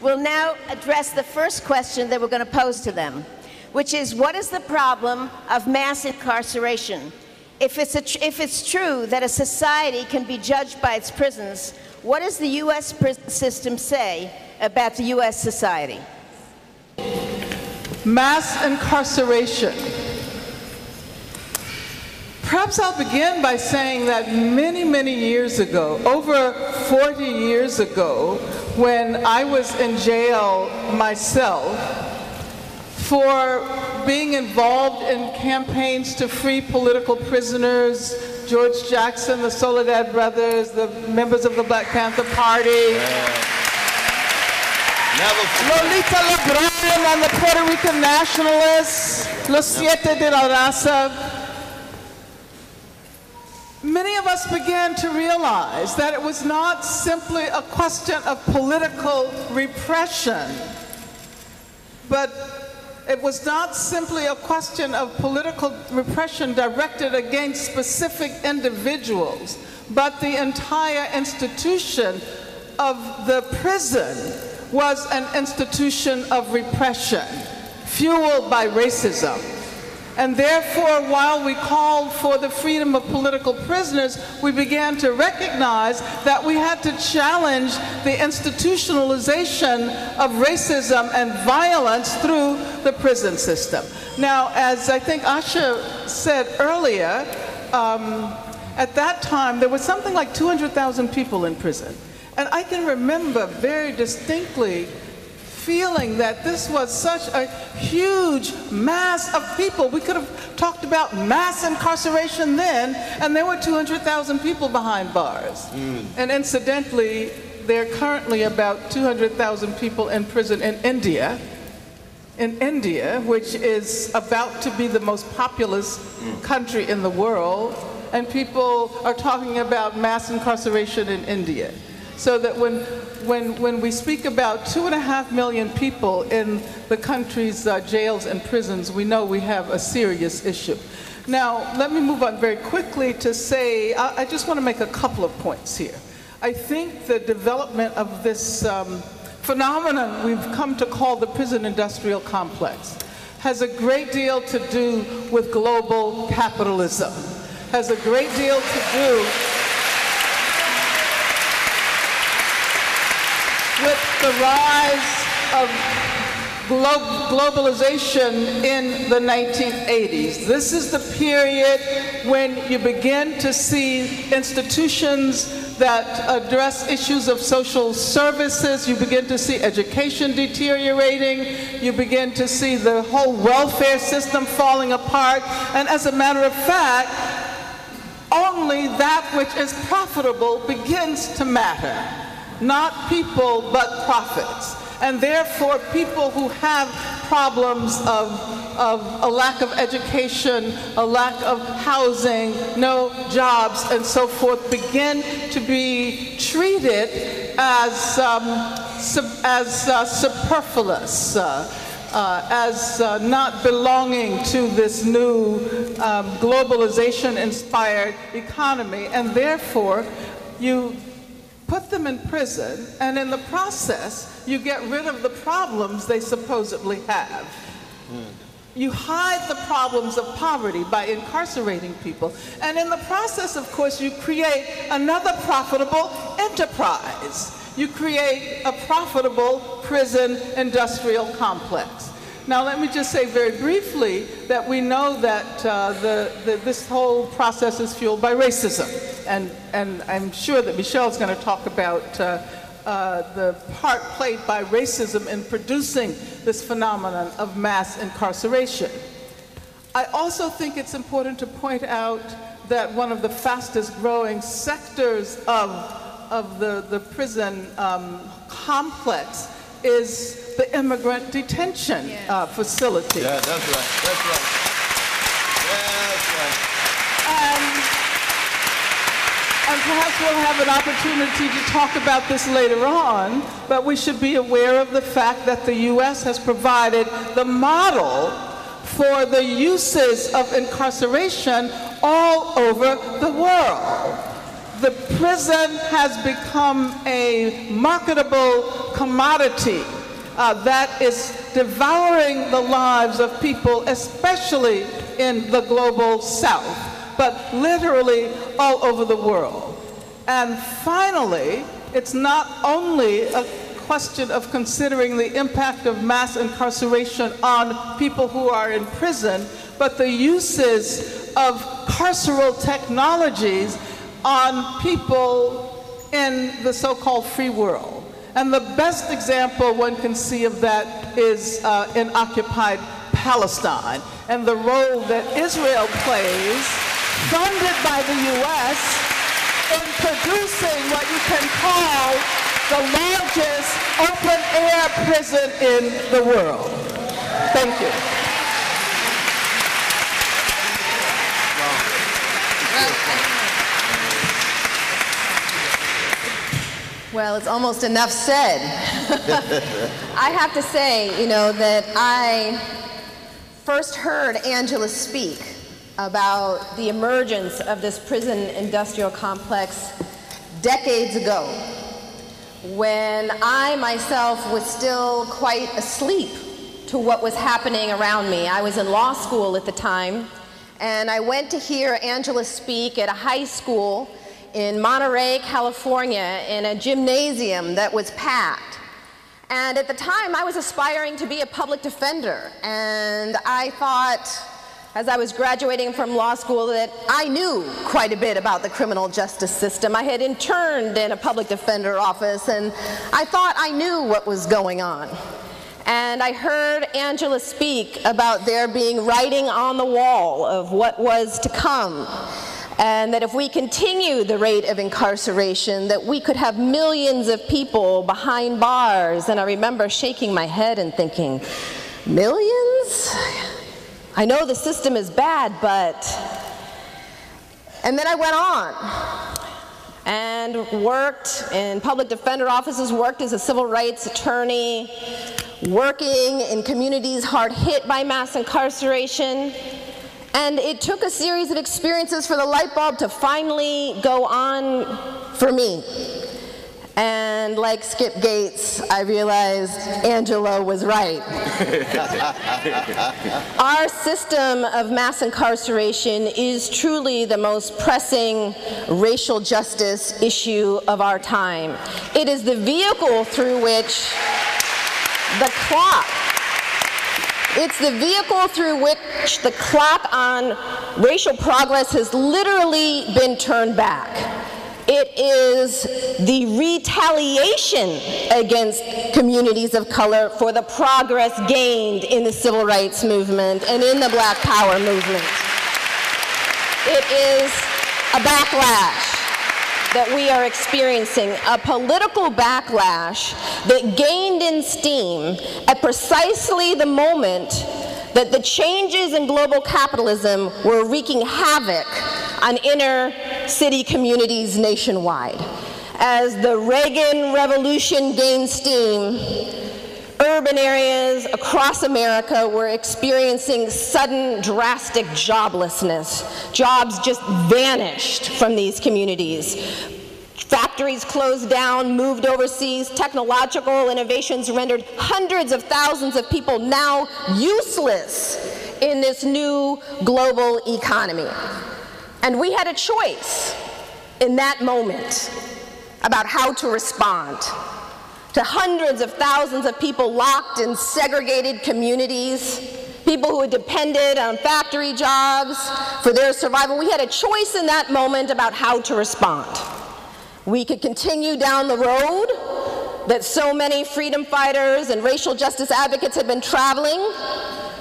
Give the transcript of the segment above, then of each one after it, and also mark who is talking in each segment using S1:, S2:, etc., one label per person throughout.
S1: We'll now address the first question that we're going to pose to them, which is, what is the problem of mass incarceration? If it's true that a society can be judged by its prisons, what does the U.S. prison system say about the U.S. society?
S2: Mass incarceration. Perhaps I'll begin by saying that many, many years ago, over 40 years ago, when I was in jail myself for being involved in campaigns to free political prisoners, George Jackson, the Soledad Brothers, the members of the Black Panther Party, Lolita LeBron and the Puerto Rican Nationalists, Los Siete de la Raza. Many of us began to realize that it was not simply a question of political repression, but it was not simply a question of political repression directed against specific individuals, but the entire institution of the prison was an institution of repression, fueled by racism. And therefore, while we called for the freedom of political prisoners, we began to recognize that we had to challenge the institutionalization of racism and violence through the prison system. Now, as I think Asha said earlier, at that time, there was something like 200,000 people in prison. And I can remember very distinctly feeling that this was such a huge mass of people. We could have talked about mass incarceration then, and there were 200,000 people behind bars. And incidentally, there are currently about 200,000 people in prison in India, which is about to be the most populous country in the world, and people are talking about mass incarceration in India. So that when we speak about 2.5 million people in the country's jails and prisons, we know we have a serious issue. Now, let me move on very quickly to say, I just want to make a couple of points here. I think the development of this phenomenon we've come to call the prison industrial complex has a great deal to do with global capitalism, has a great deal to do with the rise of globalization in the 1980s. This is the period when you begin to see institutions that address issues of social services. You begin to see education deteriorating. You begin to see the whole welfare system falling apart. And as a matter of fact, only that which is profitable begins to matter. Not people, but profits. And therefore, people who have problems of a lack of education, a lack of housing, no jobs, and so forth, begin to be treated as superfluous, as not belonging to this new globalization-inspired economy. And therefore, you put them in prison, and in the process, you get rid of the problems they supposedly have. You hide the problems of poverty by incarcerating people. And in the process, of course, you create another profitable enterprise. You create a profitable prison industrial complex. Now, let me just say very briefly that we know that this whole process is fueled by racism. And I'm sure that Michelle's going to talk about the part played by racism in producing this phenomenon of mass incarceration. I also think it's important to point out that one of the fastest growing sectors of the prison complex is the immigrant detention facility.
S3: Yeah, that's right. That's right. That's right.
S2: And perhaps we'll have an opportunity to talk about this later on, but we should be aware of the fact that the U.S. has provided the model for the uses of incarceration all over the world. the prison has become a marketable commodity that is devouring the lives of people, especially in the global South, but literally all over the world. And finally, it's not only a question of considering the impact of mass incarceration on people who are in prison, but the uses of carceral technologies on people in the so-called free world. And the best example one can see of that is in occupied Palestine, and the role that Israel plays, funded by the US, in producing what you can call the largest open-air prison in the world. Thank you.
S4: Well, it's almost enough said. I have to say, that I first heard Angela speak about the emergence of this prison industrial complex decades ago, when I myself was still quite asleep to what was happening around me. I was in law school at the time, and I went to hear Angela speak at a high school in Monterey, California, in a gymnasium that was packed. And at the time, I was aspiring to be a public defender, and I thought, as I was graduating from law school, that I knew quite a bit about the criminal justice system. I had interned in a public defender office, and I thought I knew what was going on. And I heard Angela speak about there being writing on the wall of what was to come, and that if we continue the rate of incarceration, that we could have millions of people behind bars. And I remember shaking my head and thinking, millions? I know the system is bad, but... And then I went on and worked in public defender offices, worked as a civil rights attorney, working in communities hard hit by mass incarceration. And it took a series of experiences for the light bulb to finally go on for me. And like Skip Gates, I realized Angela was right. Our system of mass incarceration is truly the most pressing racial justice issue of our time. It is the vehicle through which the clock It's the vehicle through which the clock on racial progress has literally been turned back. It is the retaliation against communities of color for the progress gained in the civil rights movement and in the Black Power movement. It is a backlash that we are experiencing, a political backlash that gained in steam at precisely the moment that the changes in global capitalism were wreaking havoc on inner city communities nationwide. As the Reagan Revolution gained steam, urban areas across America were experiencing sudden, drastic joblessness. Jobs just vanished from these communities. Factories closed down, moved overseas. Technological innovations rendered hundreds of thousands of people now useless in this new global economy. And we had a choice in that moment about how to respond to hundreds of thousands of people locked in segregated communities, people who had depended on factory jobs for their survival. We had a choice in that moment about how to respond. We could continue down the road that so many freedom fighters and racial justice advocates had been traveling,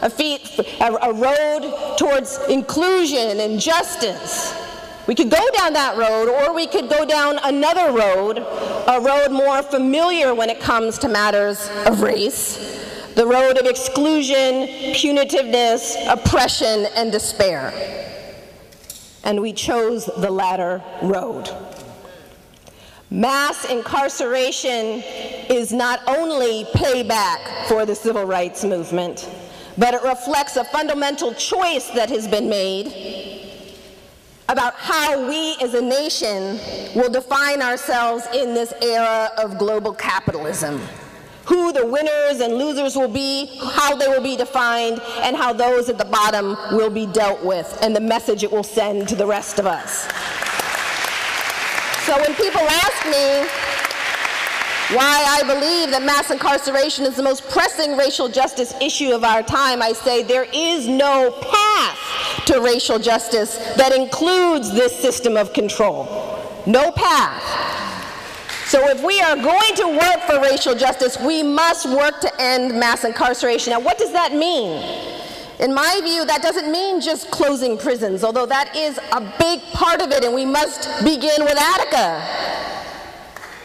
S4: a road towards inclusion and justice. We could go down that road, or we could go down another road, a road more familiar when it comes to matters of race, the road of exclusion, punitiveness, oppression, and despair. And we chose the latter road. Mass incarceration is not only payback for the civil rights movement, but it reflects a fundamental choice that has been made about how we as a nation will define ourselves in this era of global capitalism. Who the winners and losers will be, how they will be defined, and how those at the bottom will be dealt with, and the message it will send to the rest of us. So when people ask me why I believe that mass incarceration is the most pressing racial justice issue of our time, I say there is no path to racial justice that includes this system of control. No path. So if we are going to work for racial justice, we must work to end mass incarceration. Now, what does that mean? In my view, that doesn't mean just closing prisons, although that is a big part of it, and we must begin with Attica.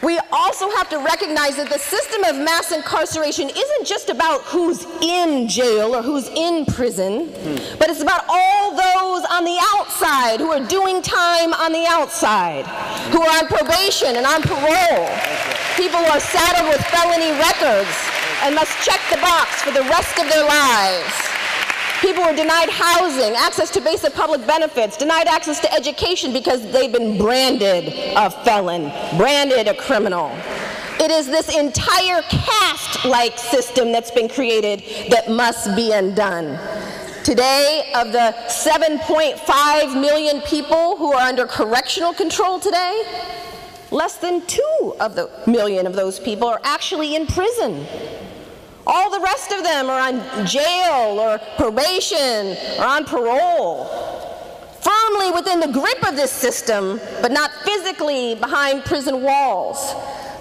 S4: We also have to recognize that the system of mass incarceration isn't just about who's in jail or who's in prison, but it's about all those on the outside who are doing time on the outside, who are on probation and on parole, people who are saddled with felony records and must check the box for the rest of their lives. People who are denied housing, access to basic public benefits, denied access to education because they've been branded a felon, branded a criminal. It is this entire caste-like system that's been created that must be undone. Today, of the 7.5 million people who are under correctional control today, less than 2 million of those people are actually in prison. All the rest of them are on jail or probation or on parole, firmly within the grip of this system, but not physically behind prison walls.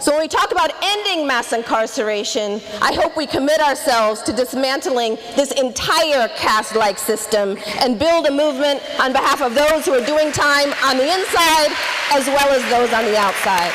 S4: So when we talk about ending mass incarceration, I hope we commit ourselves to dismantling this entire caste-like system and build a movement on behalf of those who are doing time on the inside as well as those on the outside.